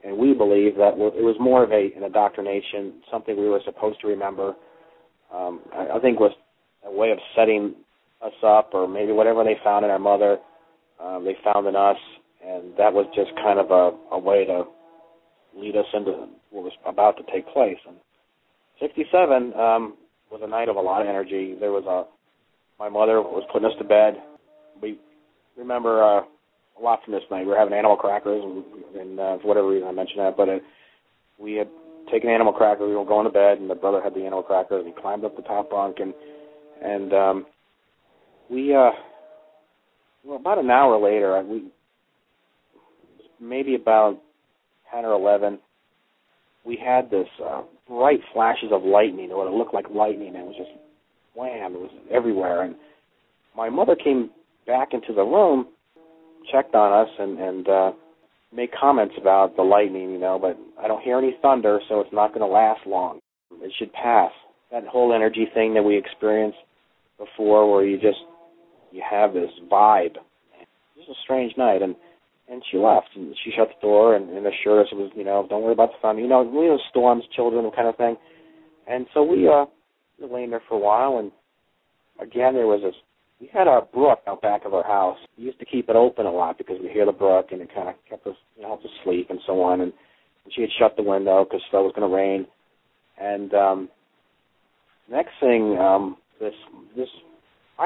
And we believe that it was more of an indoctrination, something we were supposed to remember. I think it was a way of setting us up, or maybe whatever they found in our mother, they found in us, and that was just kind of a way to lead us into what was about to take place. And 67 was a night of a lot of energy. My mother was putting us to bed. We remember a lot from this night. We were having animal crackers, and for whatever reason I mentioned that, but we had taken animal crackers. We were going to bed, and my brother had the animal crackers, and he climbed up the top bunk, and about an hour later, maybe about 10 or 11, we had this bright flashes of lightning, or it looked like lightning, and it was just wham, it was everywhere. And my mother came back into the room, checked on us, and made comments about the lightning, but I don't hear any thunder, so it's not going to last long. It should pass. That whole energy thing that we experienced before, where you have this vibe. It was a strange night, and she left, and she shut the door and assured us it was, don't worry about the thunder, storms, children, kind of thing. And so we were laying there for a while, and again we had a brook out back of our house. We used to keep it open a lot because we hear the brook, and it kind of kept us, helped us sleep and so on. And she had shut the window because it was going to rain. And next thing,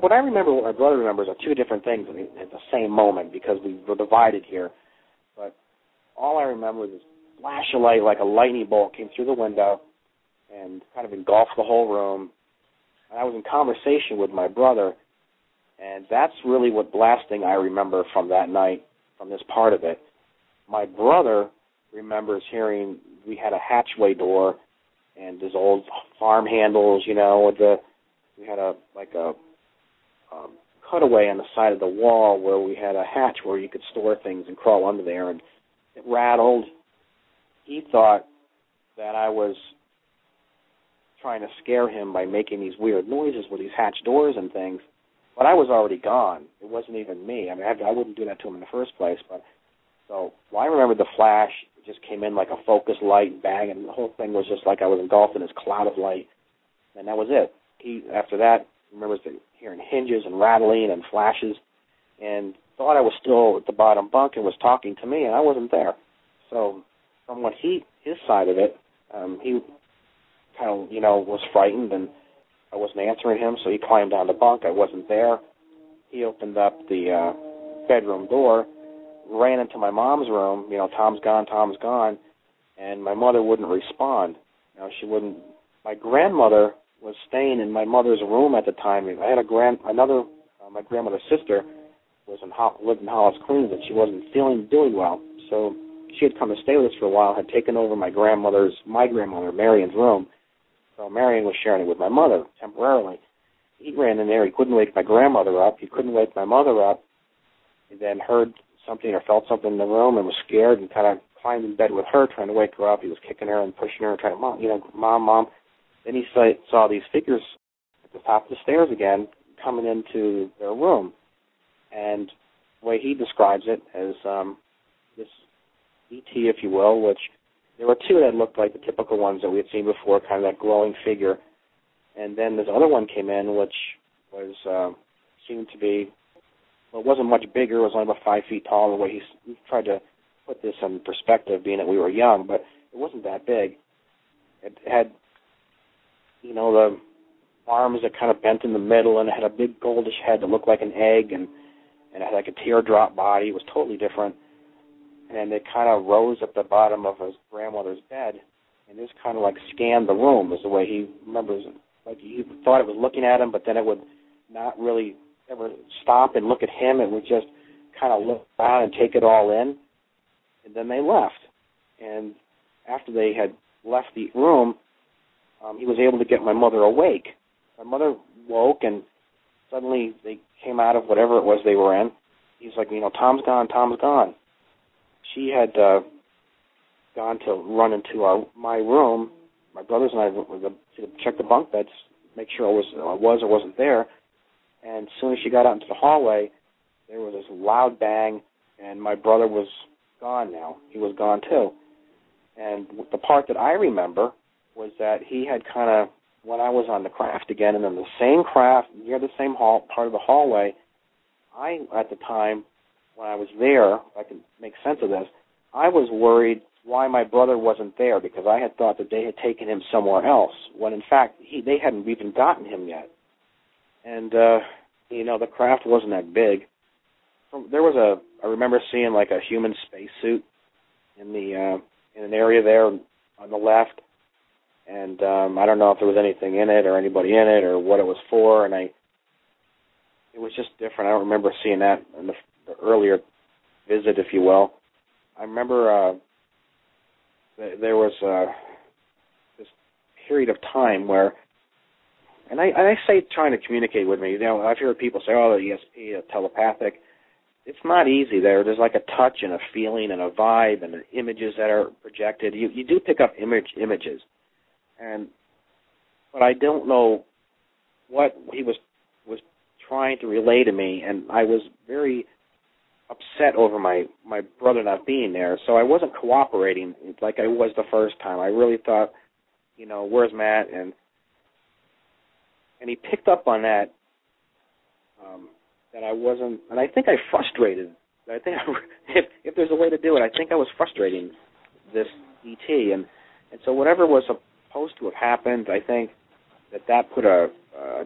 what I remember, what my brother remembers, are two different things at the same moment because we were divided here. But all I remember was this flash of light, like a lightning bolt, came through the window and kind of engulfed the whole room. And I was in conversation with my brother, and that's really what the last thing I remember from that night, from this part of it. My brother remembers hearing we had a hatchway door and these old farm handles, we had a cutaway on the side of the wall where we had a hatch where you could store things and crawl under there, and it rattled. He thought that I was trying to scare him by making these weird noises with these hatch doors and things, but I was already gone. It wasn't even me. I mean, I wouldn't do that to him in the first place. I remember the flash. It just came in like a focused light, bang, and the whole thing was just like I was engulfed in this cloud of light, and that was it. After that, remembers hearing hinges and rattling and flashes, and thought I was still at the bottom bunk and was talking to me, and I wasn't there. So from what his side of it, he kind of, was frightened, and I wasn't answering him, so he climbed down the bunk. I wasn't there. He opened up the bedroom door, ran into my mom's room, Tom's gone, and my mother wouldn't respond. She wouldn't. My grandmother was staying in my mother's room at the time. I had my grandmother's sister lived in Hollis, Queens, and she wasn't doing well. So she had come to stay with us for a while, had taken over my grandmother, Marion's room. So Marion was sharing it with my mother temporarily. He ran in there. He couldn't wake my grandmother up. He couldn't wake my mother up. He then heard something or felt something in the room and was scared and kind of climbed in bed with her, trying to wake her up. He was kicking her and pushing her and trying to, Mom. Then he saw these figures at the top of the stairs again coming into their room. And the way he describes it as this E.T., if you will, which there were two that looked like the typical ones that we had seen before, kind of that glowing figure. And then this other one came in, which was seemed to be, well, it wasn't much bigger. It was only about 5 feet tall. The way he tried to put this in perspective, being that we were young, but it wasn't that big. It had, the arms that kind of bent in the middle, and it had a big goldish head that looked like an egg, and it had like a teardrop body. It was totally different. And it kind of rose at the bottom of his grandmother's bed and just kind of like scanned the room, was the way he remembers it. Like he thought it was looking at him, but then it would not really ever stop and look at him. It would just kind of look around and take it all in. And then they left. And after they had left the room, he was able to get my mother awake. My mother woke, and suddenly they came out of whatever it was they were in. He's like, Tom's gone. She had gone to run into my room, my brothers and I, to check the bunk beds, make sure I was or wasn't there. And as soon as she got out into the hallway, there was this loud bang, and my brother was gone now. He was gone too. And the part that I remember was that he had kind of, when I was on the craft again, and in the same craft, near the same part of the hallway, at the time, when I was there, I can make sense of this, I was worried why my brother wasn't there, because I had thought that they had taken him somewhere else, when in fact they hadn't even gotten him yet. And, the craft wasn't that big. I remember seeing like a human spacesuit in an area there on the left, and I don't know if there was anything in it or anybody in it or what it was for, and it was just different. I don't remember seeing that in the earlier visit, if you will. I remember there was this period of time where, and I say trying to communicate with me. I've heard people say, "Oh, the ESP, telepathic." It's not easy. There's like a touch and a feeling and a vibe and images that are projected. You do pick up images, but I don't know what he was trying to relay to me, and I was very upset over my brother not being there, so I wasn't cooperating like I was the first time. I really thought, where's Matt? And he picked up on that, that I wasn't, and I think I frustrated. I think if there's a way to do it, I think I was frustrating this ET, and so whatever was supposed to have happened, I think that put a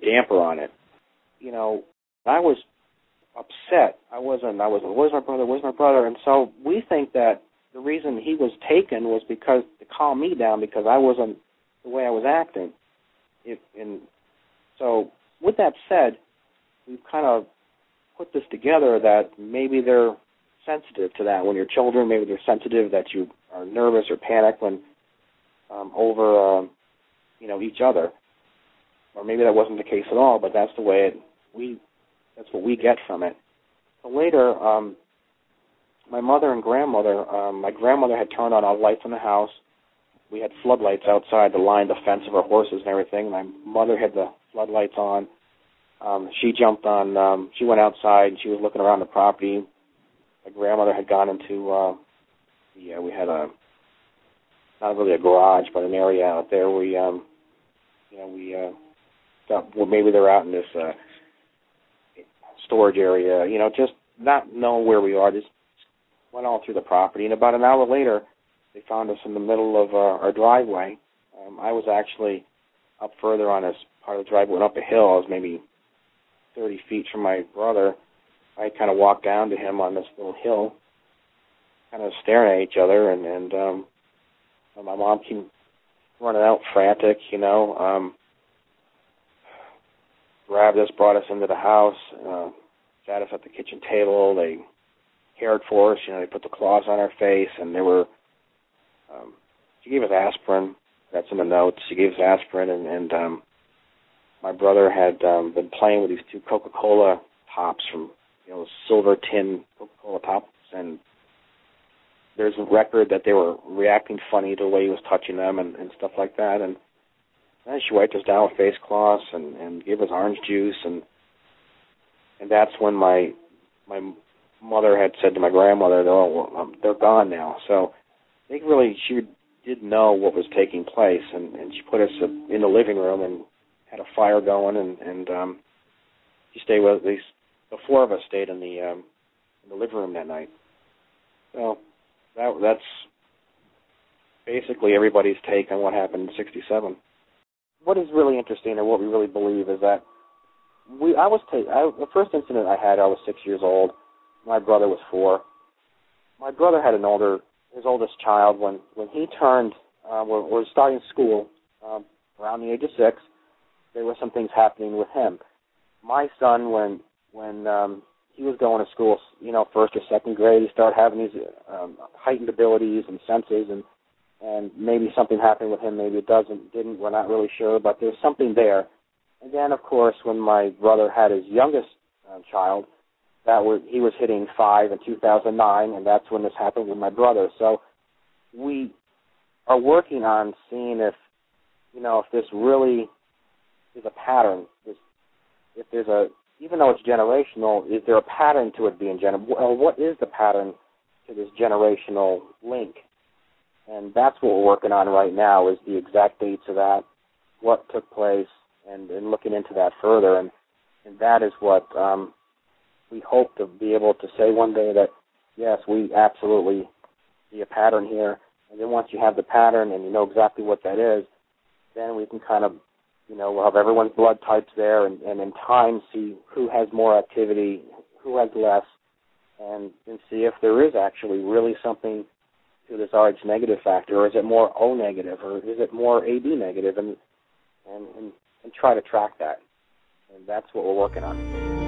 damper on it. I was upset. I was, where's my brother? And so we think that the reason he was taken was because to calm me down, because I wasn't the way I was acting. So with that said, we've kind of put this together that maybe they're sensitive to that when you're children. Maybe they're sensitive that you are nervous or panic when over each other, or maybe that wasn't the case at all. But that's the way that's what we get from it. So later, my mother and grandmother, my grandmother had turned on all the lights in the house. We had floodlights outside to line the fence of our horses and everything. My mother had the floodlights on. She jumped on, she went outside and she was looking around the property. My grandmother had gone into, we had not really a garage, but an area out there where we thought, well, maybe they're out in this storage area, just not knowing where we are, just went all through the property. And about an hour later, they found us in the middle of our driveway. I was actually up further on this part of the driveway, went up a hill. I was maybe 30 feet from my brother. I kind of walked down to him on this little hill, kind of staring at each other, and my mom came running out frantic, grabbed us, brought us into the house, sat us at the kitchen table. They cared for us, they put the cloths on our face, and they were, she gave us aspirin. That's in the notes. She gave us aspirin, and my brother had been playing with these two Coca-Cola tops from, silver tin Coca-Cola tops, and there's a record that they were reacting funny to the way he was touching them and stuff like that. And then she wiped us down with face cloths and gave us orange juice, and that's when my mother had said to my grandmother, they're gone now. So I think really she did know what was taking place, and she put us in the living room and had a fire going, and she stayed with at least the four of us stayed in the living room that night. So that's basically everybody's take on what happened in '67. What is really interesting and what we really believe is that the first incident I had, I was 6 years old. My brother was 4. My brother had his oldest child when he turned, was starting school around the age of 6. There were some things happening with him. My son, when he was going to school, first or second grade, he started having these heightened abilities and senses, and maybe something happened with him, maybe it didn't, we're not really sure, but there's something there. And then, of course, when my brother had his youngest child, he was hitting 5 in 2009, and that's when this happened with my brother. So we are working on seeing if this really is a pattern. If there's even though it's generational, is there a pattern to it being generational? Well, what is the pattern to this generational link? And that's what we're working on right now, is the exact dates of that, what took place, and looking into that further. And that is what we hope to be able to say one day, that, yes, we absolutely see a pattern here. And then once you have the pattern and you know exactly what that is, then we can kind of, we'll have everyone's blood types there, and in time see who has more activity, who has less, and see if there is actually really something to this Rh negative factor, or is it more O negative, or is it more AB negative, and try to track that. And that's what we're working on.